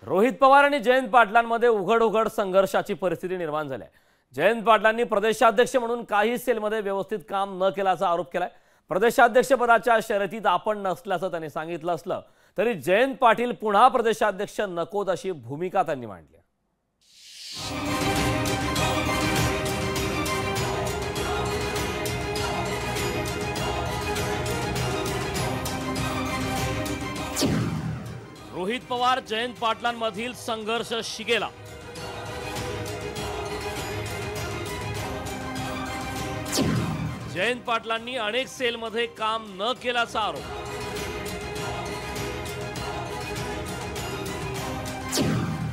रोहित पवार आणि जयंत पाटलांमध्ये उघड संघर्षाची परिस्थिती निर्माण झाली आहे। जयंत पाटलांनी प्रदेशाध्यक्ष म्हणून काही सेलमध्ये व्यवस्थित काम न केल्याचा आरोप केलाय। प्रदेशाध्यक्षपदाच्या शर्यतीत आपण नसल्याचं त्यांनी सांगितलं असलं तरी जयंत पाटील पुन्हा प्रदेशाध्यक्ष नकोत अशी भूमिका त्यांनी मांडली। रोहित पवार जयंत पाटलांमधील संघर्ष शिगेला। जयंत पाटलांनी अनेक सेलमध्ये काम न केल्याचा आरोप।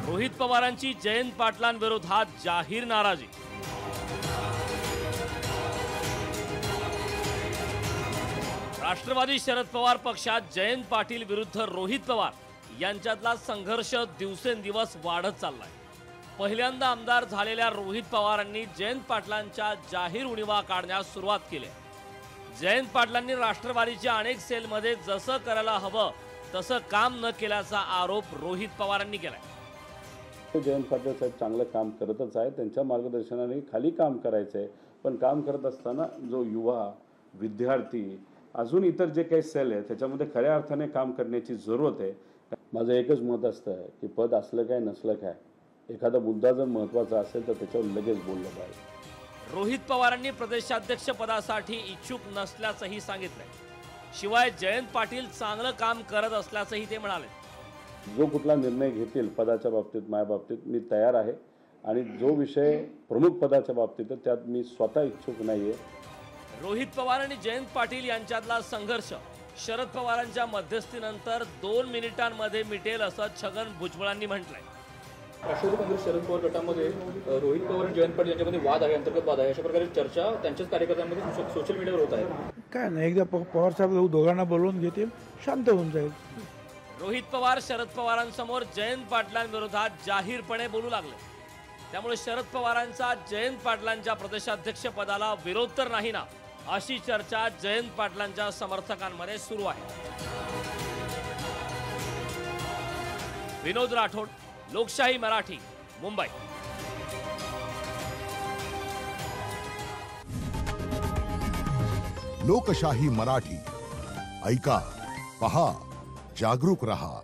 रोहित पवारांची जयंत पाटलांविरोधात जाहीर नाराजी। राष्ट्रवादी शरद पवार पक्षात जयंत पाटील विरुद्ध रोहित पवार यांच्यातला संघर्ष दिवसेंदिवस वाढत चाललाय। पहिल्यांदा आमदार झालेल्या रोहित पवारांनी जयंत पाटलांच्या जाहीर उणिवा काढण्यास सुरुवात केली। जयंत पाटलांनी राष्ट्रवादीच्या अनेक सेलमध्ये जसं करायला हवं तसं काम न केल्याचा आरोप रोहित पवारांनी केलाय। जयंत पाटील साहेब चांगलं काम करतच आहे, त्यांच्या मार्गदर्शनाने खाली काम करायचंय, पण काम करत असताना जो युवा विद्यार्थी अजून इतर जे काही सेल आहे त्याच्यामध्ये खऱ्या अर्थाने काम करण्याची जरूरत आहे। माझं एकच मत असतं की पद असलं काय नसलं काय, एखादा मुद्दा जर महत्त्वाचा असेल तर त्याच्यावर लगेच बोललं पाहिजे। रोहित पवारांनी प्रदेशाध्यक्ष पदासाठी इच्छुक नसल्याचंही सांगितलंय। शिवाय जयंत पाटील चांगलं काम करत असल्याचंही ते म्हणाले। जो कुठला निर्णय घेतील पदाच्या बाबतीत माझ्या बाबतीत मी तयार आहे, आणि जो विषय प्रमुख पदाच्या बाबतीत त्यात मी स्वतः इच्छुक नाहीये। रोहित पवार आणि जयंत पाटील यांच्यातला संघर्ष शरद पवारांच्या मध्यस्थीनंतर 2 मिनिटांमध्ये मिटेल असं छगन भुजबळांनी म्हटलंय। राष्ट्रवादी काँग्रेस शरद पवार गटामध्ये रोहित पवार आणि जयंत पाटील यांच्यामध्ये वाद आहे, अंतर्गत वाद आहे, अशा प्रकारे चर्चा त्यांच्याच कार्यकर्त्यांमध्ये सोशल मीडियावर होत आहे। काय नाही, एकदा पवार साहेब दोघांना बोलवून घेतील, शांत होऊन जाईल। रोहित पवार शरद पवारांसमोर जयंत पाटलांविरोधात जाहीरपणे बोलू लागले, त्यामुळे शरद पवारांचा जयंत पाटलांच्या प्रदेशाध्यक्ष पदाला विरोध तर नाही ना, अशी चर्चा जयंत पाटलांच्या समर्थकांमध्ये सुरू आहे। विनोद राठोड, लोकशाही मराठी, मुंबई। लोकशाही मराठी ऐका, पहा, जागरूक रहा।